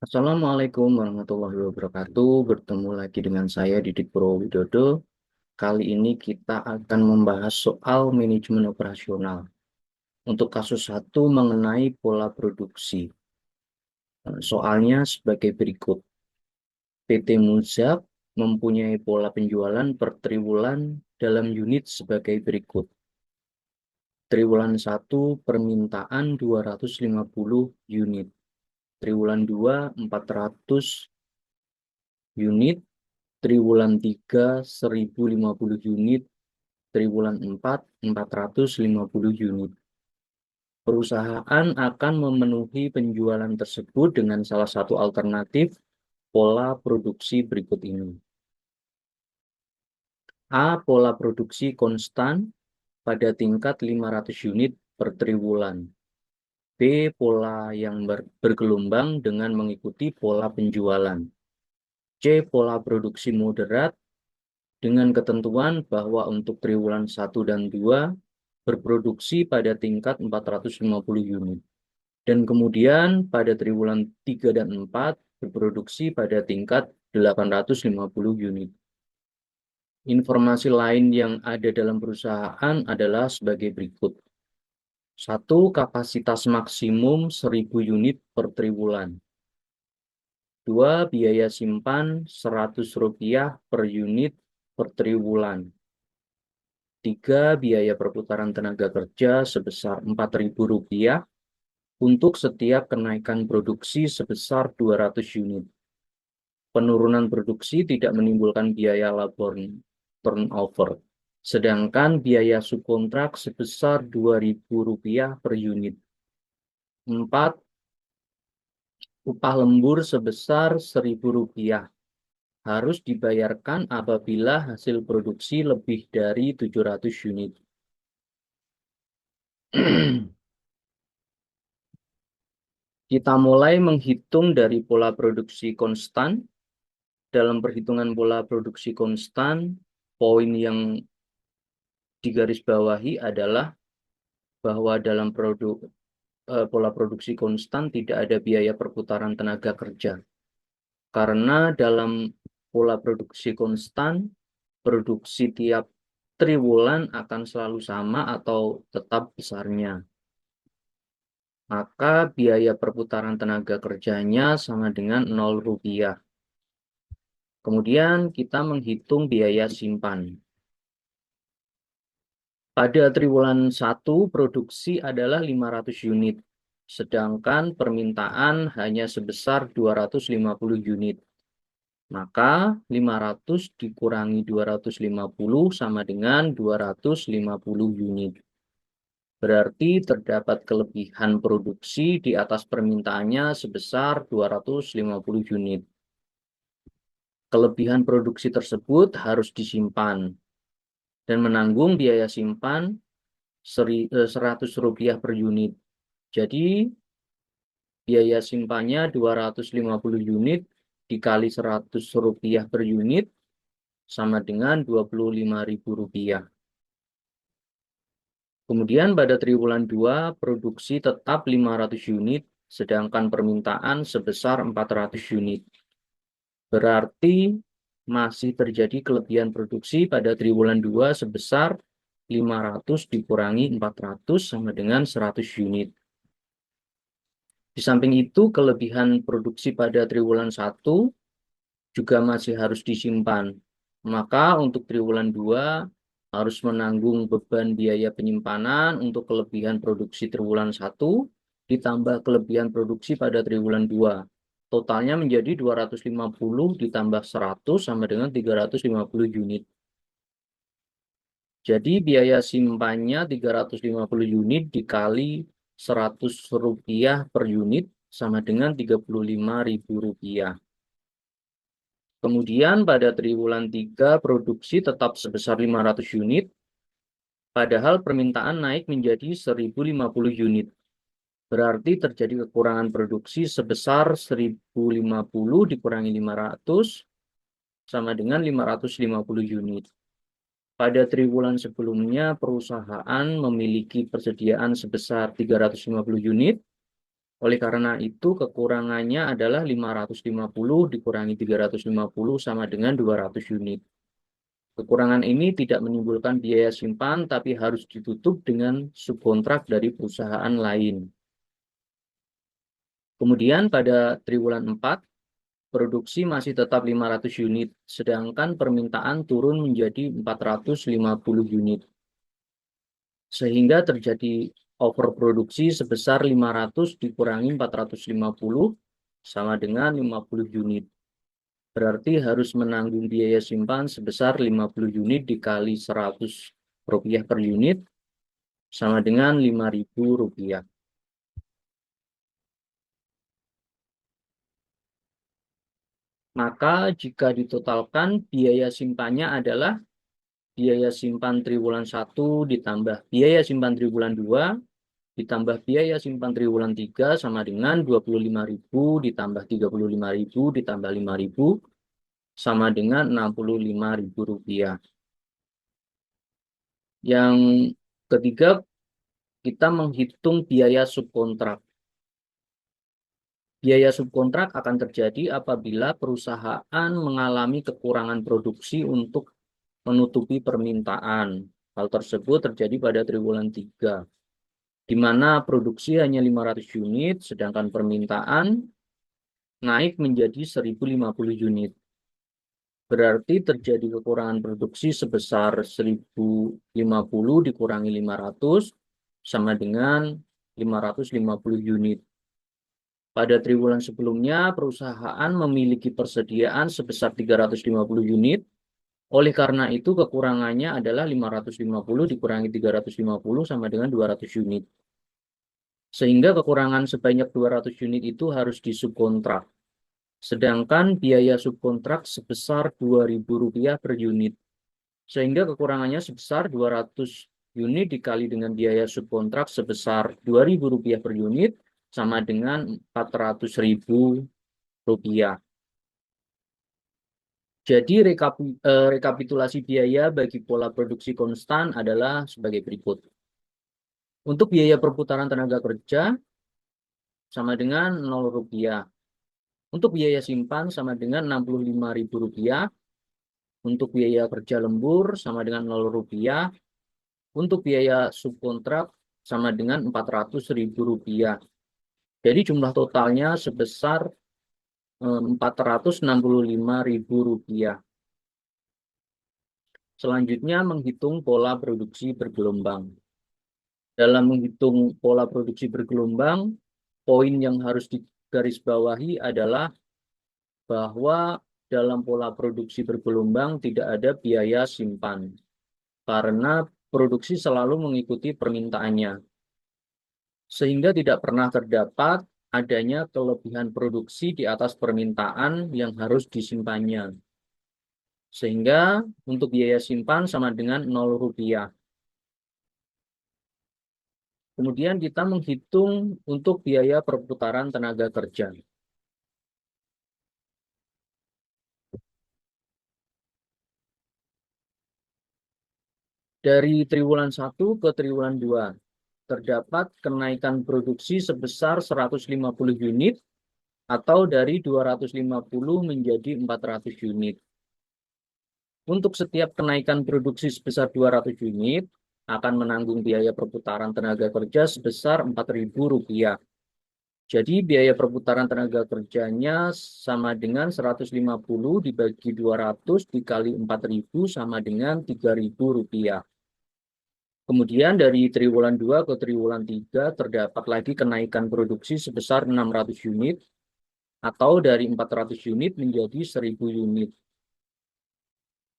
Assalamualaikum warahmatullahi wabarakatuh. Bertemu lagi dengan saya Didik Purwo Widodo. Kali ini kita akan membahas soal manajemen operasional. Untuk kasus satu mengenai pola produksi. Soalnya sebagai berikut. PT Muzak mempunyai pola penjualan per triwulan dalam unit sebagai berikut. Triwulan 1 permintaan 250 unit. Triwulan 2 400 unit. Triwulan 3 1050 unit, triwulan 4 450 unit. Perusahaan akan memenuhi penjualan tersebut dengan salah satu alternatif pola produksi berikut ini. A. Pola produksi konstan pada tingkat 500 unit per triwulan. B. Pola yang bergelombang dengan mengikuti pola penjualan. C. Pola produksi moderat dengan ketentuan bahwa untuk triwulan 1 dan 2 berproduksi pada tingkat 450 unit. Dan kemudian pada triwulan 3 dan 4 berproduksi pada tingkat 850 unit. Informasi lain yang ada dalam perusahaan adalah sebagai berikut. 1. Kapasitas maksimum 1000 unit per triwulan. 2. Biaya simpan Rp100 per unit per triwulan. 3. Biaya perputaran tenaga kerja sebesar Rp4.000 untuk setiap kenaikan produksi sebesar 200 unit. Penurunan produksi tidak menimbulkan biaya labor turnover, sedangkan biaya subkontrak sebesar Rp2.000 per unit. 4. Upah lembur sebesar Rp1.000 harus dibayarkan apabila hasil produksi lebih dari 700 unit. Kita mulai menghitung dari pola produksi konstan. Dalam perhitungan pola produksi konstan, poin yang digarisbawahi adalah bahwa dalam pola produksi konstan tidak ada biaya perputaran tenaga kerja. Karena dalam pola produksi konstan, produksi tiap triwulan akan selalu sama atau tetap besarnya. Maka biaya perputaran tenaga kerjanya sama dengan Rp0. Kemudian kita menghitung biaya simpan. Pada triwulan 1 produksi adalah 500 unit, sedangkan permintaan hanya sebesar 250 unit. Maka 500 dikurangi 250 sama dengan 250 unit. Berarti terdapat kelebihan produksi di atas permintaannya sebesar 250 unit. Kelebihan produksi tersebut harus disimpan dan menanggung biaya simpan Rp100 per unit. Jadi biaya simpannya 250 unit dikali Rp100 per unit sama dengan Rp25.000. Kemudian pada triwulan 2 produksi tetap 500 unit sedangkan permintaan sebesar 400 unit. Berarti masih terjadi kelebihan produksi pada triwulan 2 sebesar 500 dikurangi 400 sama dengan 100 unit. Di samping itu, kelebihan produksi pada triwulan 1 juga masih harus disimpan. Maka untuk triwulan 2 harus menanggung beban biaya penyimpanan untuk kelebihan produksi triwulan 1 ditambah kelebihan produksi pada triwulan 2. Totalnya menjadi 250 ditambah 100 sama dengan 350 unit. Jadi biaya simpannya 350 unit dikali Rp100 per unit sama dengan Rp35.000. Kemudian pada triwulan 3 produksi tetap sebesar 500 unit, padahal permintaan naik menjadi 1050 unit. Berarti terjadi kekurangan produksi sebesar 1050 dikurangi 500 sama dengan 550 unit. Pada triwulan sebelumnya, perusahaan memiliki persediaan sebesar 350 unit, Oleh karena itu, kekurangannya adalah 550 dikurangi 350 sama dengan 200 unit. Kekurangan ini tidak menimbulkan biaya simpan, tapi harus ditutup dengan subkontrak dari perusahaan lain. Kemudian pada triwulan 4, produksi masih tetap 500 unit, sedangkan permintaan turun menjadi 450 unit. Sehingga terjadi overproduksi sebesar 500 dikurangi 450 sama dengan 50 unit. Berarti harus menanggung biaya simpan sebesar 50 unit dikali 100 rupiah per unit sama dengan 5.000 rupiah. Maka jika ditotalkan biaya simpannya adalah biaya simpan triwulan 1 ditambah biaya simpan triwulan 2 ditambah biaya simpan triwulan 3 sama dengan 25.000 ditambah 35.000 ditambah 5.000 sama dengan 65.000 rupiah. Yang ketiga, kita menghitung biaya subkontrak. Biaya subkontrak akan terjadi apabila perusahaan mengalami kekurangan produksi untuk menutupi permintaan. Hal tersebut terjadi pada triwulan 3, di mana produksi hanya 500 unit, sedangkan permintaan naik menjadi 1.050 unit. Berarti terjadi kekurangan produksi sebesar 1.050 dikurangi 500 sama dengan 550 unit. Pada triwulan sebelumnya, perusahaan memiliki persediaan sebesar 350 unit. Oleh karena itu, kekurangannya adalah 550 dikurangi 350 sama dengan 200 unit. Sehingga kekurangan sebanyak 200 unit itu harus disubkontrak. Sedangkan biaya subkontrak sebesar Rp2.000 per unit. Sehingga kekurangannya sebesar 200 unit dikali dengan biaya subkontrak sebesar Rp2.000 per unit sama dengan Rp400.000. Jadi rekapitulasi biaya bagi pola produksi konstan adalah sebagai berikut. Untuk biaya perputaran tenaga kerja sama dengan Rp0. Untuk biaya simpan sama dengan Rp65.000. Untuk biaya kerja lembur sama dengan Rp0. Untuk biaya subkontrak sama dengan Rp400.000. Jadi jumlah totalnya sebesar Rp465.000. Selanjutnya menghitung pola produksi bergelombang. Dalam menghitung pola produksi bergelombang, poin yang harus digarisbawahi adalah bahwa dalam pola produksi bergelombang tidak ada biaya simpan, karena produksi selalu mengikuti permintaannya. Sehingga tidak pernah terdapat adanya kelebihan produksi di atas permintaan yang harus disimpannya. Sehingga untuk biaya simpan sama dengan Rp0. Kemudian kita menghitung untuk biaya perputaran tenaga kerja. Dari triwulan 1 ke triwulan 2, terdapat kenaikan produksi sebesar 150 unit atau dari 250 menjadi 400 unit. Untuk setiap kenaikan produksi sebesar 200 unit, akan menanggung biaya perputaran tenaga kerja sebesar Rp4.000. Jadi biaya perputaran tenaga kerjanya sama dengan 150 dibagi 200 dikali 4.000 sama dengan Rp3.000. Kemudian dari triwulan 2 ke triwulan 3 terdapat lagi kenaikan produksi sebesar 600 unit atau dari 400 unit menjadi 1.000 unit.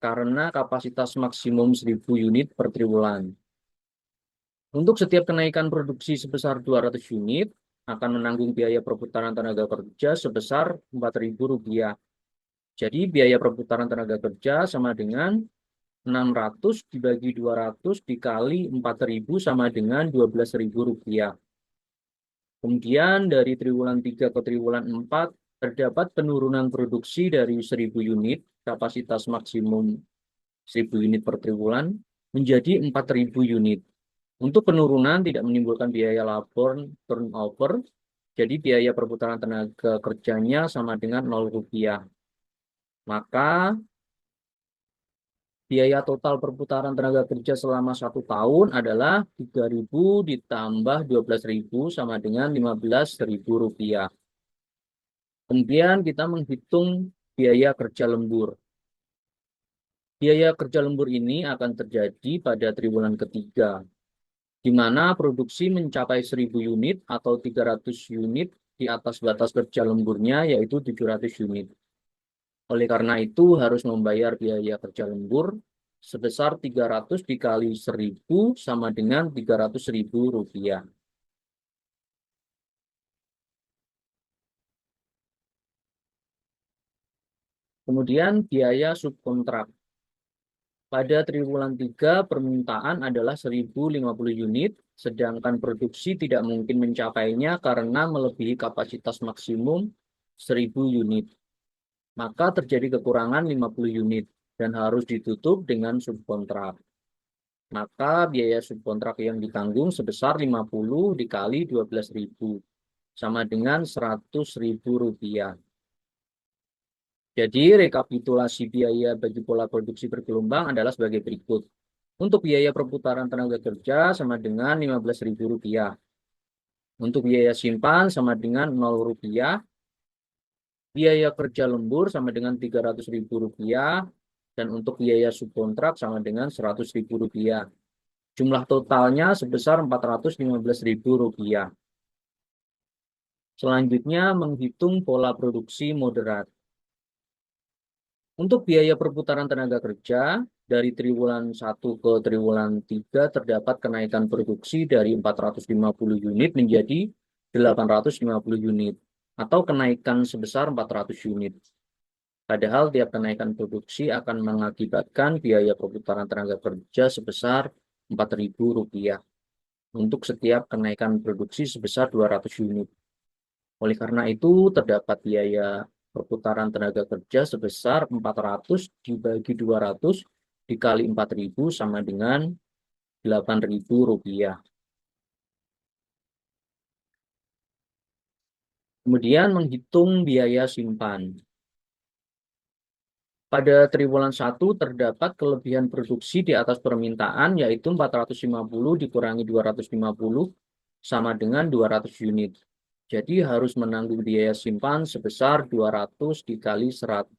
Karena kapasitas maksimum 1.000 unit per triwulan. Untuk setiap kenaikan produksi sebesar 200 unit, akan menanggung biaya perputaran tenaga kerja sebesar Rp4.000. Jadi biaya perputaran tenaga kerja sama dengan 600 dibagi 200 dikali 4.000 sama dengan Rp12.000. Kemudian dari triwulan 3 ke triwulan 4, terdapat penurunan produksi dari 1.000 unit, kapasitas maksimum 1.000 unit per triwulan, menjadi 4.000 unit. Untuk penurunan tidak menimbulkan biaya labor turnover, Jadi biaya perputaran tenaga kerjanya sama dengan 0 rupiah. Maka biaya total perputaran tenaga kerja selama 1 tahun adalah 3.000 ditambah 12.000 sama dengan 15.000 rupiah. Kemudian kita menghitung biaya kerja lembur. Biaya kerja lembur ini akan terjadi pada triwulan ketiga, di mana produksi mencapai 1.000 unit atau 300 unit di atas batas kerja lemburnya, yaitu 700 unit. Oleh karena itu harus membayar biaya kerja lembur sebesar 300 dikali 1.000 sama dengan 300.000 rupiah. Kemudian biaya subkontrak. Pada triwulan 3 permintaan adalah 1.050 unit, sedangkan produksi tidak mungkin mencapainya karena melebihi kapasitas maksimum 1.000 unit. Maka terjadi kekurangan 50 unit dan harus ditutup dengan subkontrak. Maka biaya subkontrak yang ditanggung sebesar 50 dikali 12.000 sama dengan 100.000 rupiah. Jadi rekapitulasi biaya bagi pola produksi bergelombang adalah sebagai berikut. Untuk biaya perputaran tenaga kerja sama dengan 15.000 rupiah. Untuk biaya simpan sama dengan 0 rupiah. Biaya kerja lembur sama dengan 300.000 rupiah. Dan untuk biaya subkontrak sama dengan 100.000 rupiah. Jumlah totalnya sebesar 415.000 rupiah. Selanjutnya menghitung pola produksi moderat. Untuk biaya perputaran tenaga kerja, dari triwulan 1 ke triwulan 3 terdapat kenaikan produksi dari 450 unit menjadi 850 unit, atau kenaikan sebesar 400 unit. Padahal tiap kenaikan produksi akan mengakibatkan biaya perputaran tenaga kerja sebesar 4.000 rupiah untuk setiap kenaikan produksi sebesar 200 unit. Oleh karena itu, terdapat biaya perputaran tenaga kerja sebesar 400 dibagi 200 dikali 4.000 sama dengan 8.000 rupiah. Kemudian menghitung biaya simpan. Pada triwulan 1 terdapat kelebihan produksi di atas permintaan, yaitu 450 dikurangi 250 sama dengan 200 unit. Jadi harus menanggung biaya simpan sebesar 200 dikali 100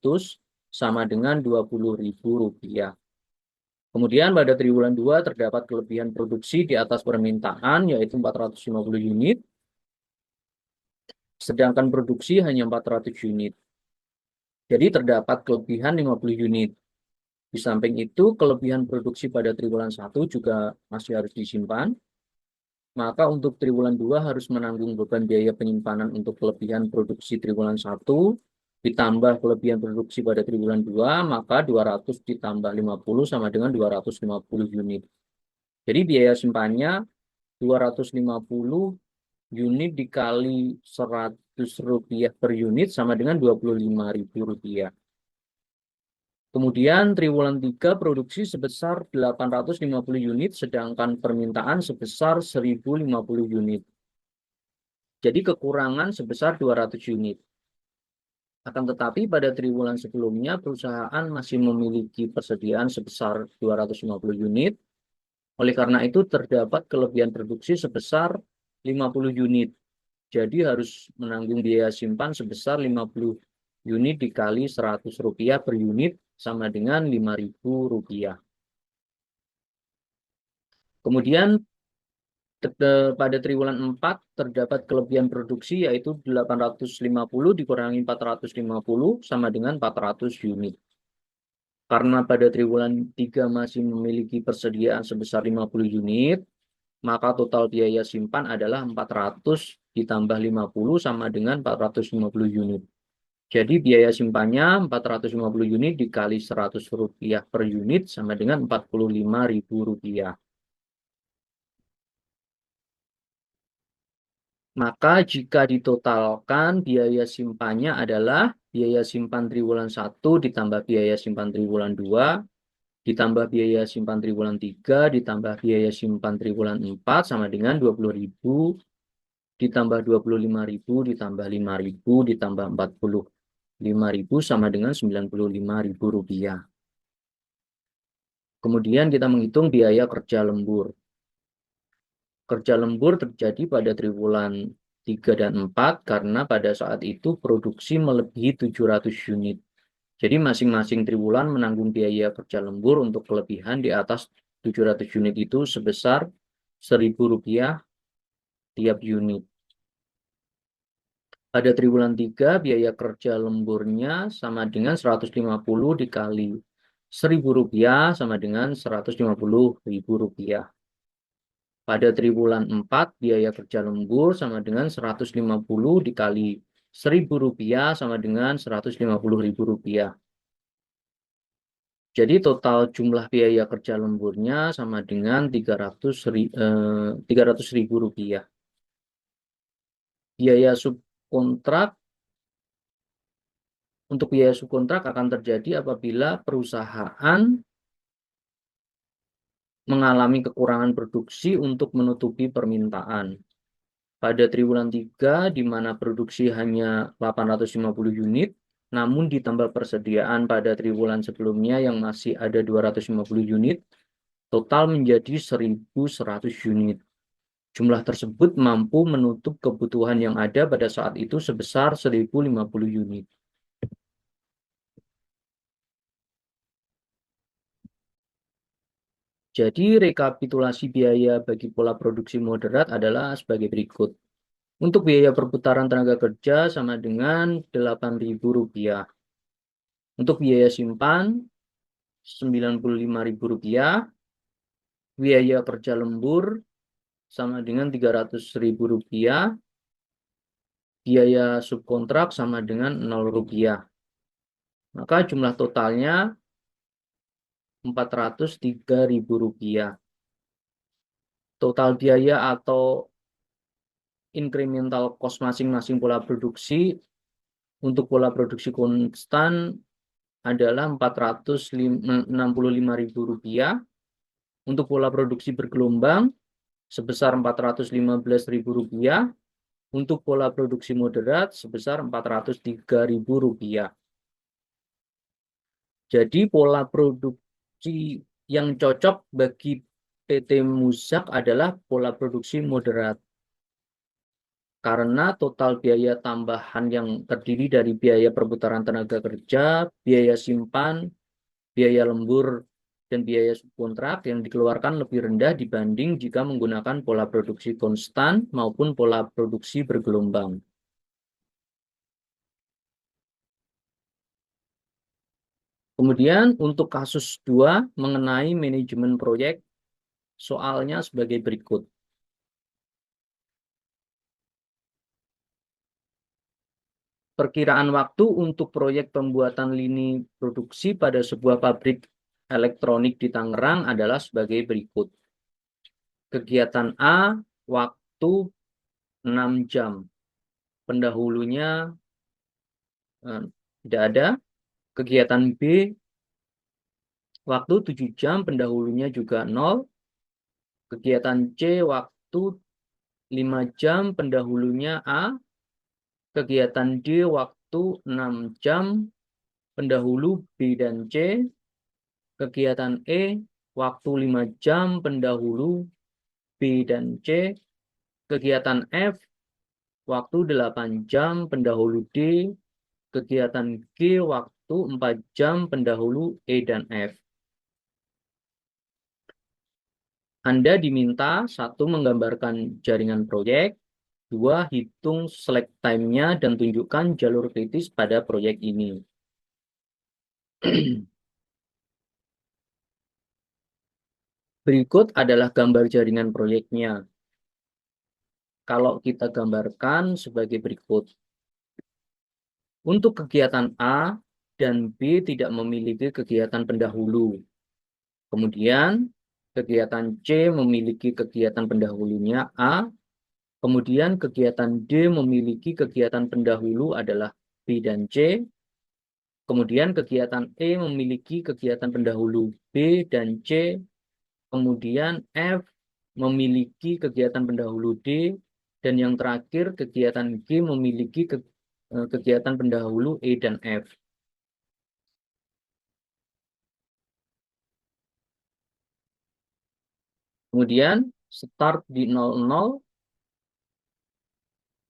sama dengan 20.000 rupiah. Kemudian pada triwulan 2 terdapat kelebihan produksi di atas permintaan, yaitu 450 unit, sedangkan produksi hanya 400 unit. Jadi terdapat kelebihan 50 unit. Di samping itu, kelebihan produksi pada triwulan 1 juga masih harus disimpan. Maka untuk triwulan 2 harus menanggung beban biaya penyimpanan untuk kelebihan produksi triwulan 1, ditambah kelebihan produksi pada triwulan 2, maka 200 ditambah 50 sama dengan 250 unit. Jadi biaya simpannya 250 unit dikali 100 rupiah per unit sama dengan 25.000 rupiah. Kemudian triwulan 3 produksi sebesar 850 unit, sedangkan permintaan sebesar 1.050 unit. Jadi kekurangan sebesar 200 unit. Akan tetapi pada triwulan sebelumnya perusahaan masih memiliki persediaan sebesar 250 unit. Oleh karena itu terdapat kelebihan produksi sebesar 50 unit. Jadi harus menanggung biaya simpan sebesar 50 unit dikali 100 rupiah per unit sama dengan 5.000 rupiah. Kemudian pada triwulan 4 terdapat kelebihan produksi yaitu 850 dikurangi 450 sama dengan 400 unit. Karena pada triwulan 3 masih memiliki persediaan sebesar 50 unit, maka total biaya simpan adalah 400 ditambah 50 sama dengan 450 unit. Jadi biaya simpannya 450 unit dikali 100 rupiah per unit sama dengan 45.000 rupiah. Maka jika ditotalkan biaya simpannya adalah biaya simpan triwulan 1 ditambah biaya simpan triwulan 2, ditambah biaya simpan triwulan 3, ditambah biaya simpan triwulan 4 sama dengan 20.000 ditambah 25.000 ditambah 5.000 ditambah 45.000 sama dengan 95.000 rupiah. Kemudian kita menghitung biaya kerja lembur. Kerja lembur terjadi pada triwulan 3 dan 4 karena pada saat itu produksi melebihi 700 unit. Jadi masing-masing triwulan menanggung biaya kerja lembur untuk kelebihan di atas 700 unit itu sebesar Rp1.000 tiap unit. Pada triwulan 3 biaya kerja lemburnya sama dengan 150 dikali Rp1.000 sama dengan Rp150.000. Pada triwulan 4 biaya kerja lembur sama dengan 150 dikali Rp1.000 sama dengan Rp150.000. Jadi total jumlah biaya kerja lemburnya sama dengan Rp300.000. Biaya subkontrak Untuk biaya subkontrak akan terjadi apabila perusahaan mengalami kekurangan produksi untuk menutupi permintaan. Pada triwulan 3, di mana produksi hanya 850 unit, namun ditambah persediaan pada triwulan sebelumnya yang masih ada 250 unit, total menjadi 1.100 unit. Jumlah tersebut mampu menutup kebutuhan yang ada pada saat itu sebesar 1.050 unit. Jadi rekapitulasi biaya bagi pola produksi moderat adalah sebagai berikut. Untuk biaya perputaran tenaga kerja sama dengan Rp8.000. Untuk biaya simpan Rp95.000. Biaya kerja lembur sama dengan Rp300.000. Biaya subkontrak sama dengan Rp0. Maka jumlah totalnya Rp403.000. Total biaya atau incremental cost masing-masing pola produksi untuk pola produksi konstan adalah Rp465.000. Untuk pola produksi bergelombang sebesar Rp415.000. Untuk pola produksi moderat sebesar Rp403.000. Jadi pola produksi yang cocok bagi PT Muzak adalah pola produksi moderat. Karena total biaya tambahan yang terdiri dari biaya perputaran tenaga kerja, biaya simpan, biaya lembur, dan biaya subkontrak yang dikeluarkan lebih rendah dibanding jika menggunakan pola produksi konstan maupun pola produksi bergelombang. Kemudian untuk kasus 2 mengenai manajemen proyek, soalnya sebagai berikut. Perkiraan waktu untuk proyek pembuatan lini produksi pada sebuah pabrik elektronik di Tangerang adalah sebagai berikut. Kegiatan A, waktu 6 jam. Pendahulunya tidak ada. Kegiatan B, waktu 7 jam, pendahulunya juga 0. Kegiatan C, waktu 5 jam, pendahulunya A. Kegiatan D, waktu 6 jam, pendahulu B dan C. Kegiatan E, waktu 5 jam, pendahulu B dan C. Kegiatan F, waktu 8 jam, pendahulu D. Kegiatan G, waktu 4 jam, pendahulu E dan F. Anda diminta 1. Menggambarkan jaringan proyek, 2. Hitung slack time-nya dan tunjukkan jalur kritis pada proyek ini. Berikut adalah gambar jaringan proyeknya. Kalau kita gambarkan sebagai berikut. Untuk kegiatan A dan B tidak memiliki kegiatan pendahulu. Kemudian kegiatan C memiliki kegiatan pendahulunya A. Kemudian kegiatan D memiliki kegiatan pendahulu adalah B dan C. Kemudian kegiatan E memiliki kegiatan pendahulu B dan C. Kemudian F memiliki kegiatan pendahulu D. Dan yang terakhir, kegiatan G memiliki kegiatan pendahulu E dan F. Kemudian start di 00,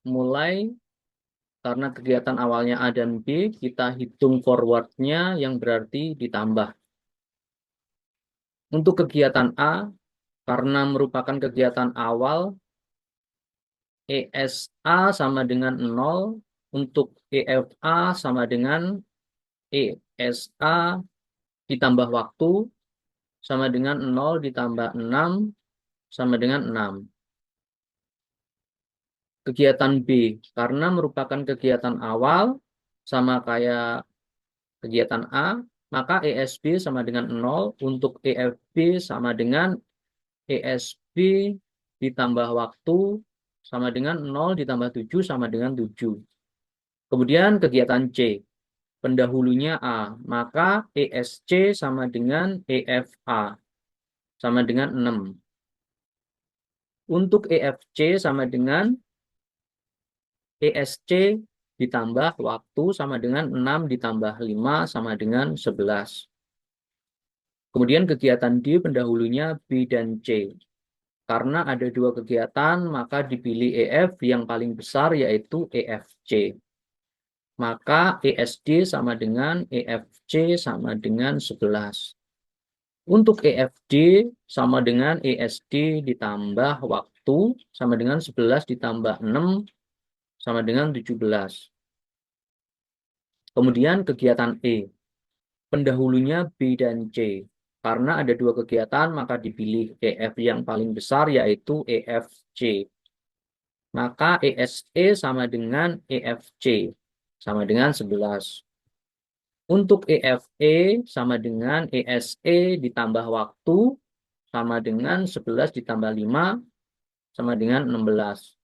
mulai karena kegiatan awalnya A dan B, kita hitung forwardnya yang berarti ditambah. Untuk kegiatan A, karena merupakan kegiatan awal, ESA sama dengan 0, untuk EFA sama dengan ESA ditambah waktu, sama dengan 0 ditambah 6, sama dengan 6. Kegiatan B, karena merupakan kegiatan awal, sama kayak kegiatan A, maka ESB sama dengan 0, untuk EFB sama dengan ESB ditambah waktu, sama dengan 0 ditambah 7, sama dengan 7. Kemudian kegiatan C, pendahulunya A, maka ESC sama dengan EFA, sama dengan 6. Untuk EFC sama dengan ESC ditambah waktu sama dengan 6 ditambah 5 sama dengan 11. Kemudian kegiatan D pendahulunya B dan C. Karena ada dua kegiatan, maka dipilih EF yang paling besar yaitu EFC. Maka ESD sama dengan EFC sama dengan 11. Untuk EFD sama dengan ESD ditambah waktu sama dengan 11 ditambah 6 sama dengan 17. Kemudian kegiatan E, pendahulunya B dan C. Karena ada dua kegiatan, maka dipilih EF yang paling besar yaitu EFC. Maka ESE sama dengan EFC, sama dengan 11. Untuk EFE sama dengan ESE ditambah waktu, sama dengan 11 ditambah 5, sama dengan 16.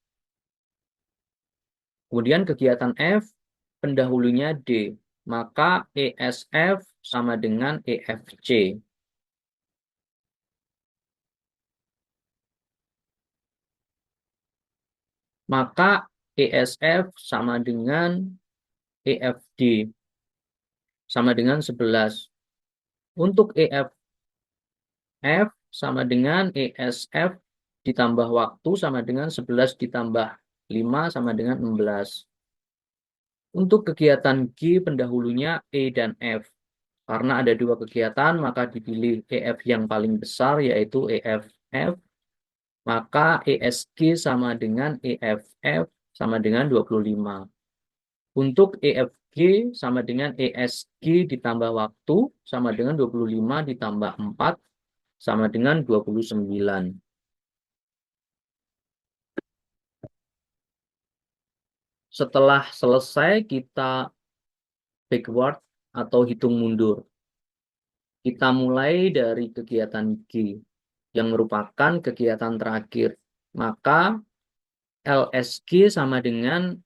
Kemudian kegiatan F, pendahulunya D. Maka ESF sama dengan EFC. Maka ESF sama dengan EFD, sama dengan 11. Untuk EFF sama dengan ESF ditambah waktu sama dengan 11 ditambah 5 sama dengan 16. Untuk kegiatan G pendahulunya E dan F. Karena ada dua kegiatan, maka dipilih EF yang paling besar yaitu EFF. Maka ESG sama dengan EFF sama dengan 25. Untuk EFG sama dengan ESG ditambah waktu sama dengan 25 ditambah 4 sama dengan 29. Setelah selesai kita backward atau hitung mundur. Kita mulai dari kegiatan G yang merupakan kegiatan terakhir. Maka LSG sama dengan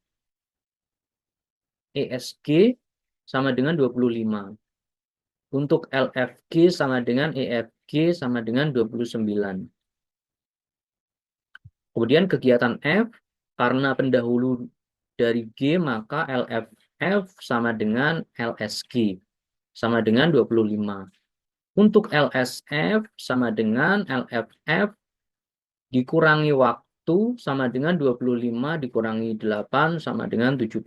ESG sama dengan 25. Untuk LFG sama dengan EFG sama dengan 29. Kemudian kegiatan F, karena pendahulu dari G, maka LFF sama dengan LSG, sama dengan 25. Untuk LSF sama dengan LFF dikurangi waktu sama dengan 25 dikurangi 8 sama dengan 17.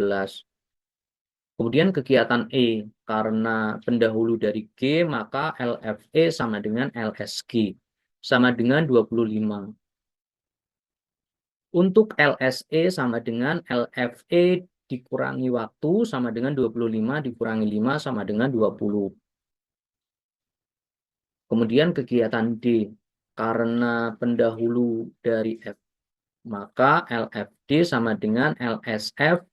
Kemudian kegiatan E, karena pendahulu dari G, maka LFE sama dengan LSG, sama dengan 25. Untuk LSE sama dengan LFE dikurangi waktu sama dengan 25 dikurangi 5 sama dengan 20. Kemudian kegiatan D, karena pendahulu dari F, maka LFD sama dengan LSF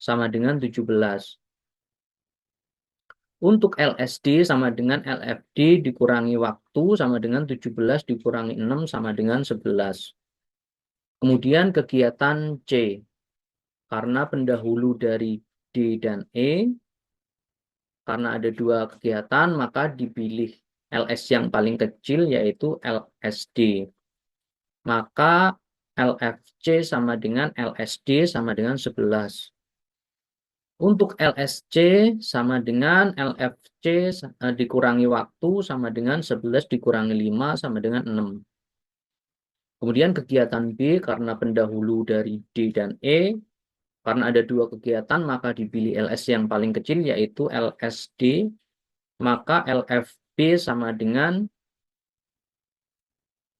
sama dengan 17. Untuk LSD sama dengan LFD dikurangi waktu sama dengan 17 dikurangi 6 sama dengan 11. Kemudian kegiatan C, karena pendahulu dari D dan E, karena ada dua kegiatan, maka dipilih LS yang paling kecil yaitu LSD. Maka LFC sama dengan LSD sama dengan 11. Untuk LSC sama dengan LFC dikurangi waktu sama dengan 11 dikurangi 5 sama dengan 6. Kemudian kegiatan B karena pendahulu dari D dan E. Karena ada dua kegiatan maka dipilih LS yang paling kecil yaitu LSD. Maka LFB sama dengan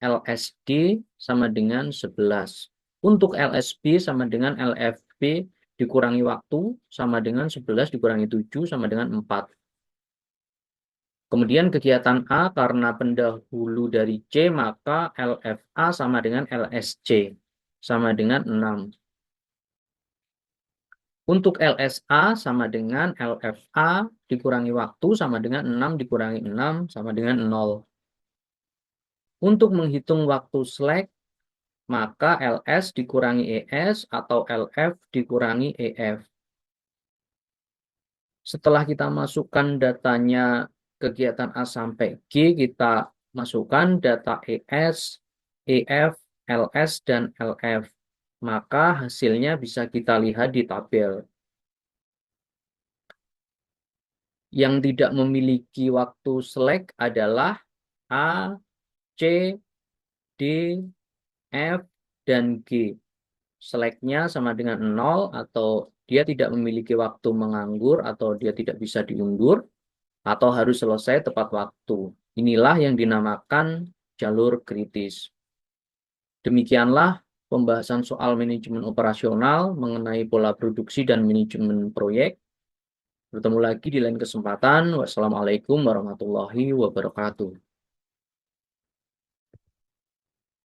LSD sama dengan 11. Untuk LSB sama dengan LFB dikurangi waktu sama dengan 11 dikurangi 7 sama dengan 4. Kemudian kegiatan A karena pendahulu dari C maka LFA sama dengan LSC sama dengan 6. Untuk LSA sama dengan LFA dikurangi waktu sama dengan 6 dikurangi 6 sama dengan 0. Untuk menghitung waktu slack maka LS dikurangi ES atau LF dikurangi EF. Setelah kita masukkan datanya kegiatan A sampai G, kita masukkan data ES, EF, LS, dan LF. Maka hasilnya bisa kita lihat di tabel. Yang tidak memiliki waktu slack adalah A, C, D, F, dan G. Slacknya sama dengan 0 atau dia tidak memiliki waktu menganggur atau dia tidak bisa diundur atau harus selesai tepat waktu. Inilah yang dinamakan jalur kritis. Demikianlah pembahasan soal manajemen operasional mengenai pola produksi dan manajemen proyek. Bertemu lagi di lain kesempatan. Wassalamualaikum warahmatullahi wabarakatuh.